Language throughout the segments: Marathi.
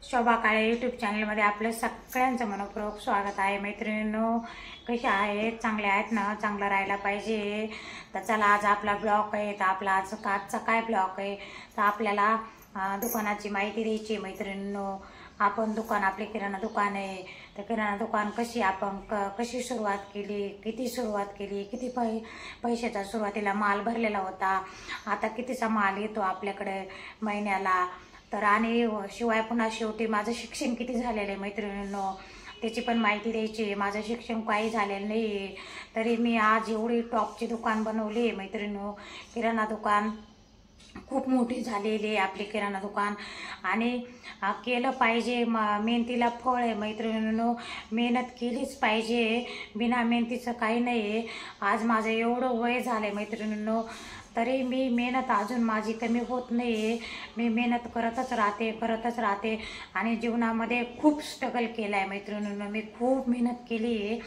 शोभा काळे यूट्यूब चॅनलमध्ये आपलं सगळ्यांचं मनपूर्वक स्वागत आहे। मैत्रिणींनो, कशा आहेत? चांगले आहेत ना? चांगलं राहायला पाहिजे। तर चला, आज आपला ब्लॉग आहे। तर आपला आजचा काय ब्लॉग आहे, तर आपल्याला दुकानाची माहिती द्यायची। मैत्रिणींनो, आपण दुकान, आपले किराणा दुकान आहे। तर किराणा दुकान कशी सुरुवात केली, किती सुरुवात केली, किती पैशाचा सुरुवातीला माल भरलेला होता, आता कितीचा माल येतो आपल्याकडे महिन्याला, तर आणि शिवाय पुन्हा शेवटी माझं शिक्षण किती झालेलं आहे मैत्रिणींनो, त्याची पण माहिती द्यायची। माझं शिक्षण काही झालेलं नाही, तरी मी आज एवढी टॉपची दुकान बनवली आहे मैत्रिणींनो। किराणा दुकान खूप मोठी झालेली आहे आपली किराणा दुकान, आणि केलं पाहिजे। मेहनतीला फळ आहे मैत्रिणींनो, मेहनत केलीच पाहिजे, बिना मेहनतीचं काही नाही आहे। आज माझं एवढं वय झालं आहे मैत्रिणींनो, तरी मी मेहनत अजून माझी कमी होत नाही आहे। मी मेहनत करतच राहते आणि जीवनामध्ये खूप स्ट्रगल केलं आहे मैत्रिणींनो। मी खूप मेहनत केली आहे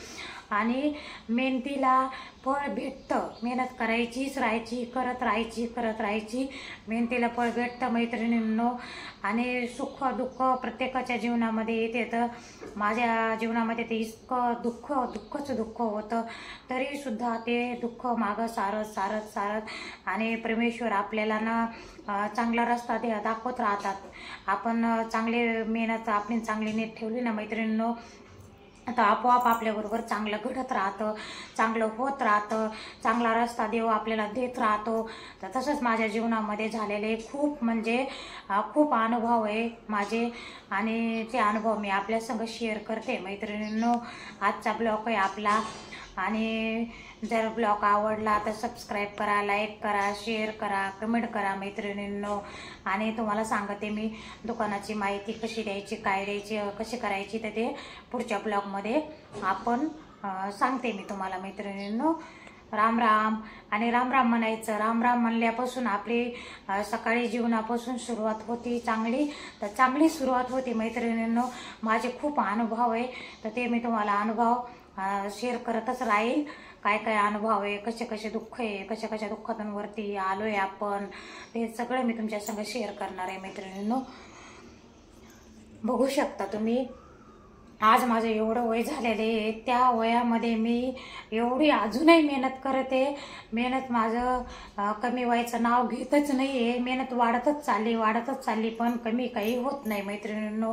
आणि मेहनतीला फळ भेटतं। मेहनत करायचीच राहायची, करत राहायची, मेहनतीला फळ भेटतं मैत्रिणींनो। आणि सुख दुःख प्रत्येकाच्या जीवनामध्ये येते, तर माझ्या जीवनामध्ये ते इतकं दुःखच दुःख होतं, तरीसुद्धा ते दुःख मागं सारत आणि परमेश्वर आपल्याला ना चांगला रस्ता दाखवत राहतात। आपण आपली चांगली नीट ठेवली ना मैत्रिणींनो, आता आपोआप आपल्याबरोबर चांगलं घडत राहतं, चांगलं होत राहतं, चांगला रस्ता देव आपल्याला देत राहतो। तर तसंच माझ्या जीवनामध्ये झालेले खूप अनुभव आहे माझे, आणि ते अनुभव मी आपल्यासंग शेअर करते मैत्रिणींनो। आजचा ब्लॉग आहे आपला, आणि जर ब्लॉग आवडला तर सबस्क्राईब करा, लाईक करा, शेअर करा, कमेंट करा मैत्रिणींनो। आणि तुम्हाला सांगते मी दुकानाची माहिती कशी द्यायची, काय द्यायची, कशी करायची, तर ते पुढच्या ब्लॉगमध्ये आपण सांगते मी तुम्हाला मैत्रिणींनो। राम राम, आणि राम राम म्हणायचं। राम राम म्हणल्यापासून आपली सकाळी जीवनापासून सुरुवात होती चांगली, तर चांगली सुरुवात होती मैत्रिणींनो। माझे खूप अनुभव आहे, तर ते मी तुम्हाला अनुभव शेअर करतच राहील। काय काय अनुभव आहे, कसे दुःख आहे, कशा दुःखातून वरती आलोय आपण, ते सगळं मी तुमच्या संग शेअर करणार आहे मैत्रिणींनो। बघू शकता तुम्ही, आज माझं एवढं वय झालेलं आहे, त्या वयामध्ये मी एवढी अजूनही मेहनत करते। मेहनत माझं कमी व्हायचं नाव घेतच नाही आहे, मेहनत वाढतच चालली, पण कमी काही होत नाही मैत्रिणींनो।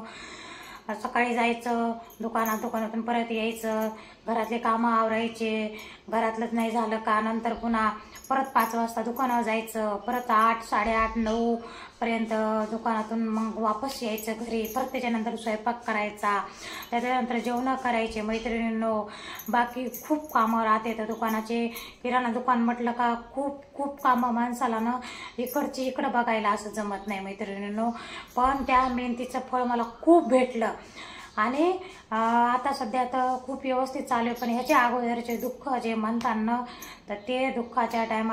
सकाळी जायचं दुकानातून परत यायचं, घरातले कामं आवरायचे, घरातलंच नाही झालं का नंतर पुन्हा परत 5 वाजता दुकानावर जायचं, परत 8, 8:30, 9 पर्यंत दुकानातून मग वापस यायचं घरी, परत त्याच्यानंतर स्वयंपाक करायचा, त्याच्यानंतर जेवण करायचे मैत्रिणींनो। बाकी खूप कामं राहते तर दुकानाचे। किराणा दुकान म्हटलं का खूप कामं माणसाला ना इकडं बघायला असं जमत नाही मैत्रिणींनो, पण त्या मेहनतीचं फळ मला खूप भेटलं। आणि आता सध्या तर खूप व्यवस्थित चालू आहे, पण ह्याच्या अगोदरचे दुःख जे म्हणतात ना, तर ते दुःखाच्या टायमाला